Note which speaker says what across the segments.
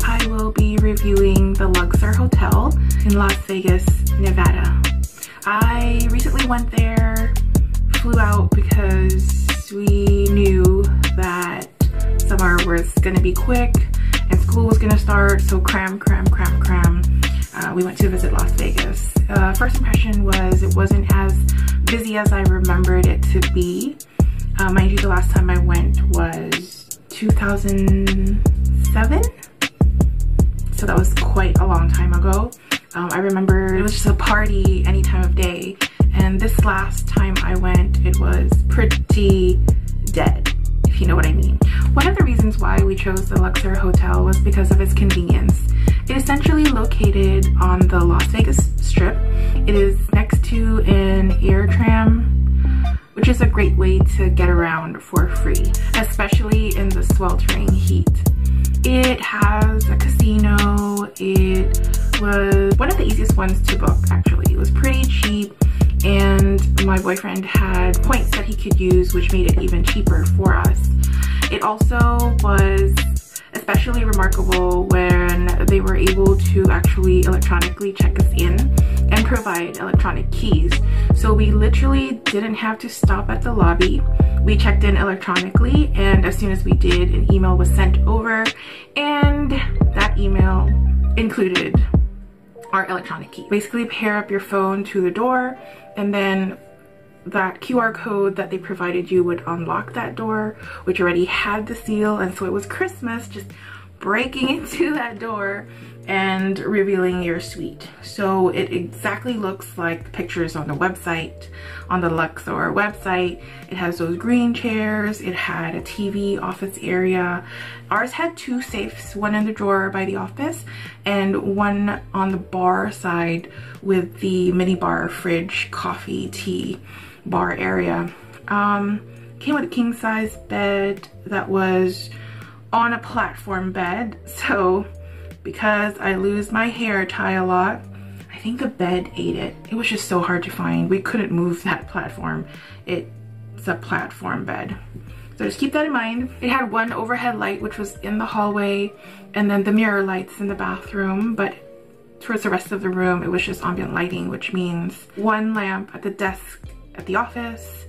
Speaker 1: I will be reviewing the Luxor Hotel in Las Vegas, Nevada. I recently went there, flew out because we knew that summer was gonna be quick and school was gonna start, so cram. We went to visit Las Vegas. First impression was it wasn't as busy as I remembered it to be. Mind you, the last time I went was 2007, so that was quite a long time ago. I remember it was just a party any time of day, and this last time I went, it was pretty dead, if you know what I mean. One of the reasons why we chose the Luxor Hotel was because of its convenience. It is essentially located on the Las Vegas Strip. It is next to an air tram, which is a great way to get around for free, especially in the sweltering heat. It has a casino. It was one of the easiest ones to book, actually. It was pretty cheap, and my boyfriend had points that he could use, which made it even cheaper for us. It also was especially remarkable when they were able to actually electronically check us in and provide electronic keys. So we literally didn't have to stop at the lobby. We checked in electronically, and as soon as we did, an email was sent over, and that email included our electronic key. Basically pair up your phone to the door, and then that QR code that they provided you would unlock that door, which already had the seal. And so it was Christmas, just breaking into that door and revealing your suite. So it exactly looks like the pictures on the website, on the Luxor website. It has those green chairs, it had a TV office area. Ours had two safes, one in the drawer by the office and one on the bar side with the mini bar, fridge, coffee, tea bar area. Came with a king size bed that was on a platform bed. So because I lose my hair tie a lot, I think the bed ate it. It was just so hard to find. We couldn't move that platform. It's a platform bed. So just keep that in mind. It had one overhead light, which was in the hallway, and then the mirror lights in the bathroom, but towards the rest of the room, it was just ambient lighting, which means one lamp at the desk at the office,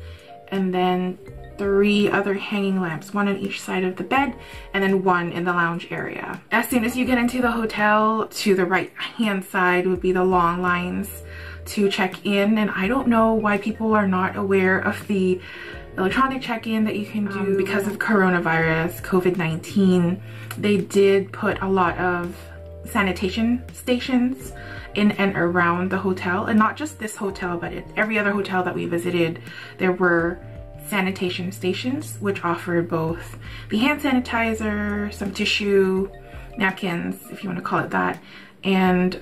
Speaker 1: and then 3 other hanging lamps, one on each side of the bed, and then one in the lounge area. As soon as you get into the hotel, to the right hand side would be the long lines to check in, and I don't know why people are not aware of the electronic check-in that you can do. Because of coronavirus, COVID-19, they did put a lot of sanitation stations in and around the hotel, and not just this hotel, but every other hotel that we visited, there were sanitation stations which offered both the hand sanitizer, some tissue, napkins, if you want to call it that, and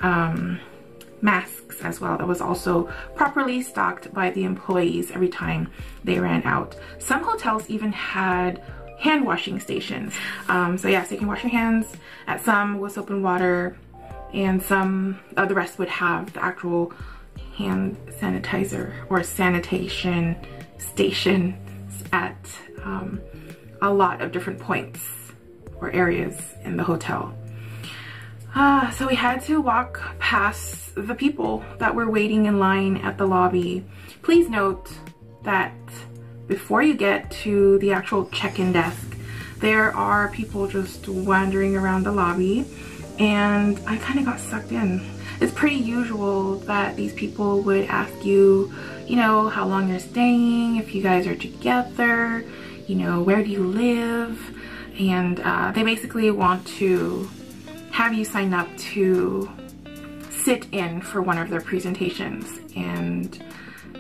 Speaker 1: masks as well. That was also properly stocked by the employees every time they ran out. Some hotels even had hand washing stations. So yeah, so you can wash your hands at some with soap and water, and some the rest would have the actual hand sanitizer or sanitation stations at a lot of different points or areas in the hotel. So we had to walk past the people that were waiting in line at the lobby. Please note that before you get to the actual check-in desk, there are people just wandering around the lobby, and I kind of got sucked in. It's pretty usual that these people would ask you, you know, how long you're staying, if you guys are together, you know, where do you live, and they basically want to have you sign up to sit in for one of their presentations, and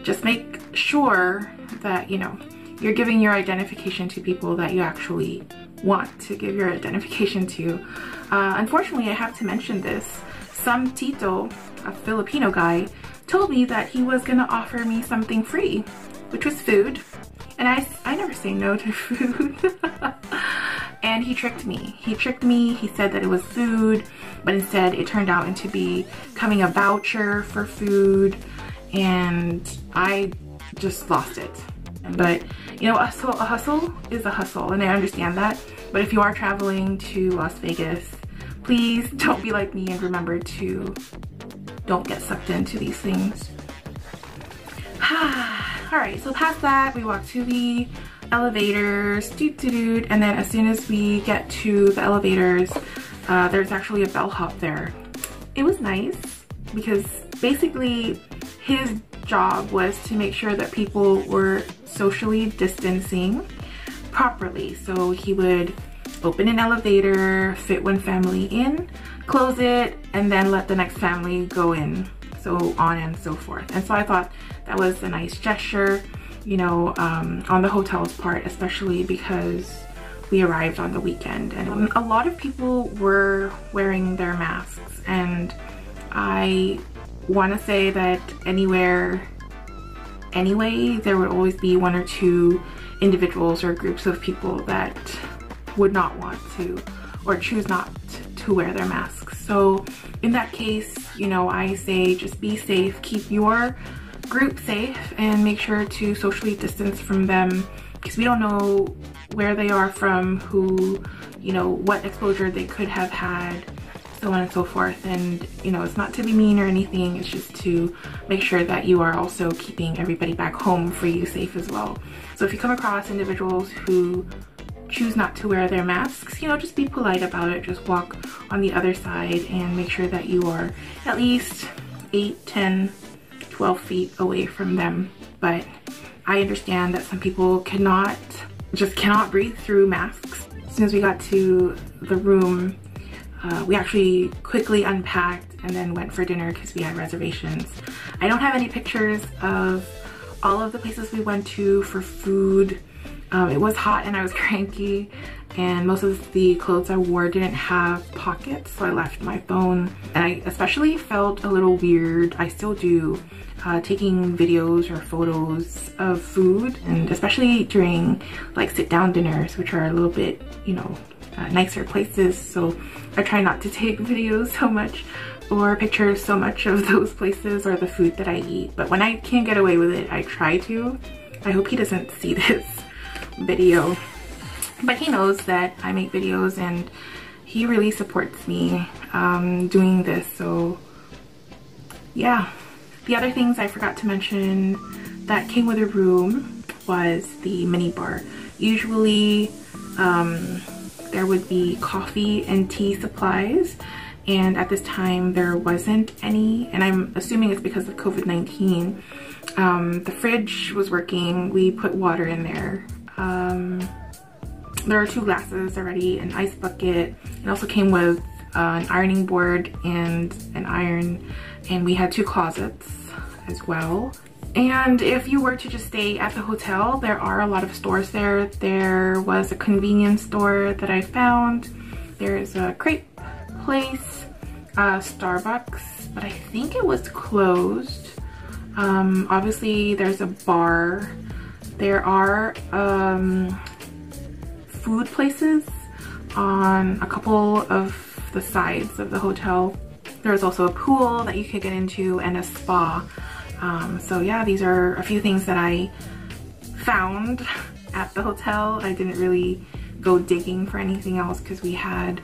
Speaker 1: just make sure that, you know, you're giving your identification to people that you actually want to give your identification to. Unfortunately, I have to mention this. Some Tito, a Filipino guy, told me that he was gonna offer me something free, which was food. And I never say no to food. And he tricked me. He tricked me. He said that it was food, but instead it turned out into becoming a voucher for food, and I just lost it. But you know, a hustle is a hustle, and I understand that. But if you are traveling to Las Vegas, please don't be like me and remember to don't get sucked into these things. Alright, so past that, we walk to the elevators, and then as soon as we get to the elevators, there's actually a bellhop there. It was nice because basically his job was to make sure that people were socially distancing properly. So he would open an elevator, fit one family in, close it, and then let the next family go in, so on and so forth. And so I thought that was a nice gesture, you know, on the hotel's part, especially because we arrived on the weekend and a lot of people were wearing their masks. And I want to say that anyway, there would always be one or two individuals or groups of people that would not want to or choose not to wear their masks. So in that case, you know, I say just be safe, keep your group safe, and make sure to socially distance from them, because we don't know where they are from, who, you know, what exposure they could have had, so on and so forth. And you know, it's not to be mean or anything, it's just to make sure that you are also keeping everybody back home for you safe as well. So if you come across individuals who choose not to wear their masks, you know, just be polite about it. Just walk on the other side and make sure that you are at least 8, 10, 12 feet away from them. But I understand that some people cannot breathe through masks. As soon as we got to the room, we actually quickly unpacked and then went for dinner because we had reservations. I don't have any pictures of all of the places we went to for food. It was hot and I was cranky, and most of the clothes I wore didn't have pockets, so I left my phone. And I especially felt a little weird, I still do, taking videos or photos of food, and especially during like sit-down dinners, which are a little bit, you know, nicer places. So I try not to take videos so much or pictures so much of those places or the food that I eat. But when I can't get away with it, I try to. I hope he doesn't see this video, but he knows that I make videos and he really supports me doing this. So yeah. The other things I forgot to mention that came with a room was the mini bar. Usually there would be coffee and tea supplies, and at this time there wasn't any, and I'm assuming it's because of COVID-19. The fridge was working, we put water in there. There are 2 glasses already, an ice bucket. It also came with an ironing board and an iron, and we had 2 closets as well. And if you were to just stay at the hotel, there are a lot of stores there. There was a convenience store that I found. There's a crepe place, Starbucks, but I think it was closed. Obviously there's a bar. There are food places on a couple of the sides of the hotel. There's also a pool that you could get into and a spa. So yeah, these are a few things that I found at the hotel. I didn't really go digging for anything else because we had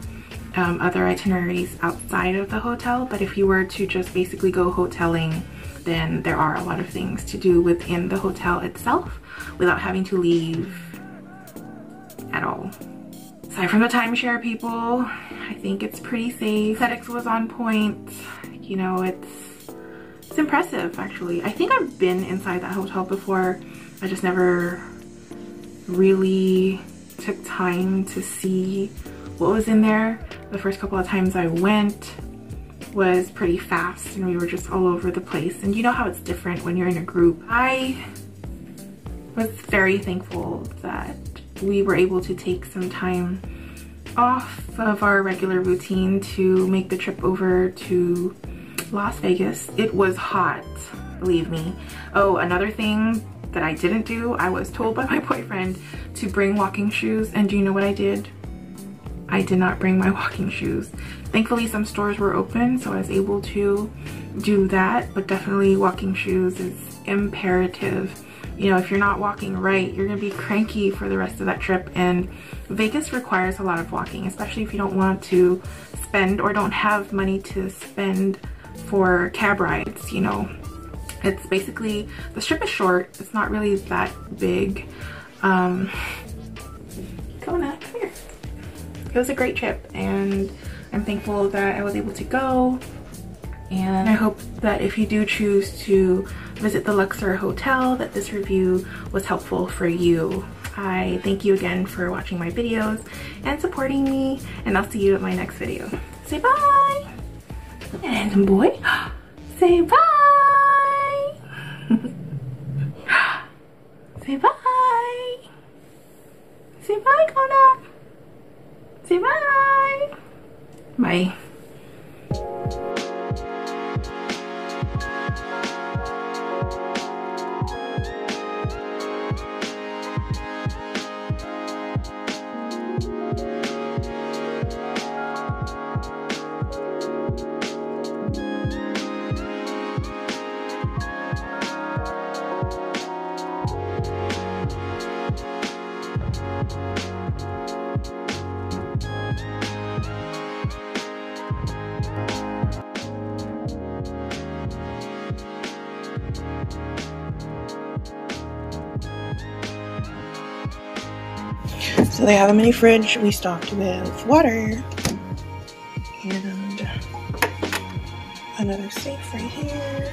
Speaker 1: other itineraries outside of the hotel. But if you were to just basically go hoteling, then there are a lot of things to do within the hotel itself without having to leave at all. Aside from the timeshare people, I think it's pretty safe. Aesthetics was on point. You know, it's impressive actually. I think I've been inside that hotel before. I just never really took time to see what was in there. The first couple of times I went was pretty fast and we were just all over the place. And you know how it's different when you're in a group. I was very thankful that we were able to take some time off of our regular routine to make the trip over to Las Vegas. It was hot, believe me. Oh, another thing that I didn't do, I was told by my boyfriend to bring walking shoes, and do you know what I did? I did not bring my walking shoes. Thankfully some stores were open, so I was able to do that, but definitely walking shoes is imperative. You know, if you're not walking right, you're gonna be cranky for the rest of that trip, and Vegas requires a lot of walking, especially if you don't want to spend or don't have money to spend for cab rides, you know. It's basically, the strip is short, it's not really that big. Come here. It was a great trip and I'm thankful that I was able to go, and I hope that if you do choose to visit the Luxor Hotel, that this review was helpful for you. I thank you again for watching my videos and supporting me, and I'll see you at my next video. Say bye! And boy, say bye! Say bye! Say bye, Kona! Say bye! Bye. So they have a mini fridge we stocked with water and another safe right here.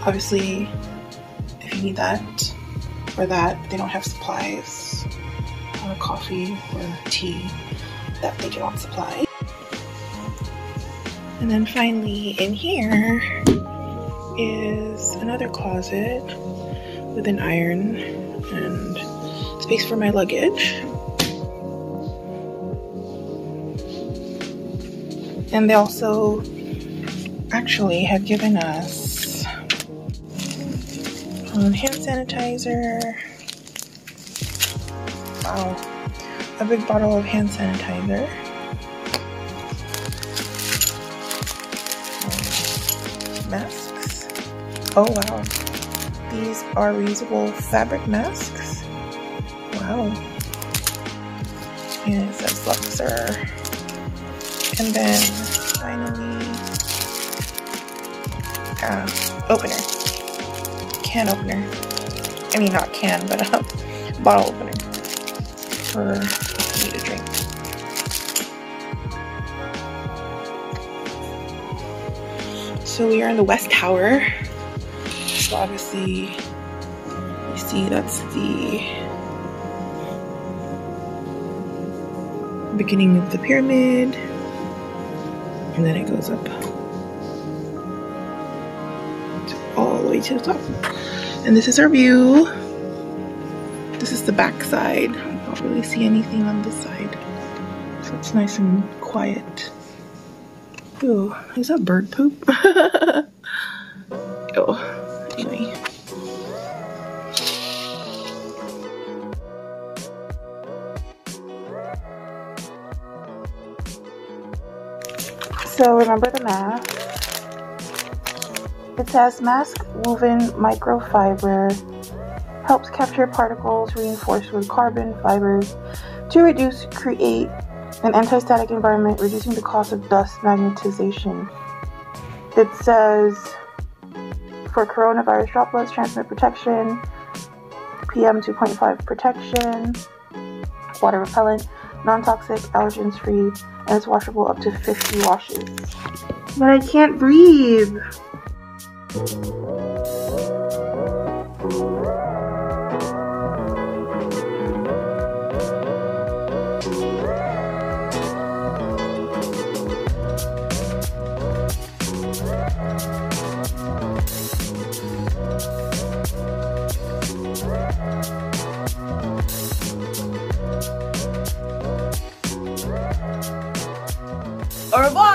Speaker 1: Obviously, if you need that or that, they don't have supplies, coffee or tea that they do not supply. And then finally in here is another closet with an iron and space for my luggage. And they also actually have given us hand sanitizer. Wow, a big bottle of hand sanitizer. Masks. Oh wow, these are reusable fabric masks. Wow. And it says Luxor. And then finally, opener. Can opener. I mean, not can, but bottle opener for if you need a drink. So we are in the West Tower. So obviously, you see that's the beginning of the pyramid, and then it goes up all the way to the top. And this is our view. This is the back side. I don't really see anything on this side, so it's nice and quiet. Ooh, is that bird poop? Oh, anyway. So remember the mask. It says mask woven microfiber helps capture particles reinforced with carbon fibers to create an anti-static environment, reducing the cost of dust magnetization. It says for coronavirus droplets, transmit protection, PM 2.5 protection, water repellent, non-toxic, allergens free, and it's washable up to 50 washes. But I can't breathe. Au revoir!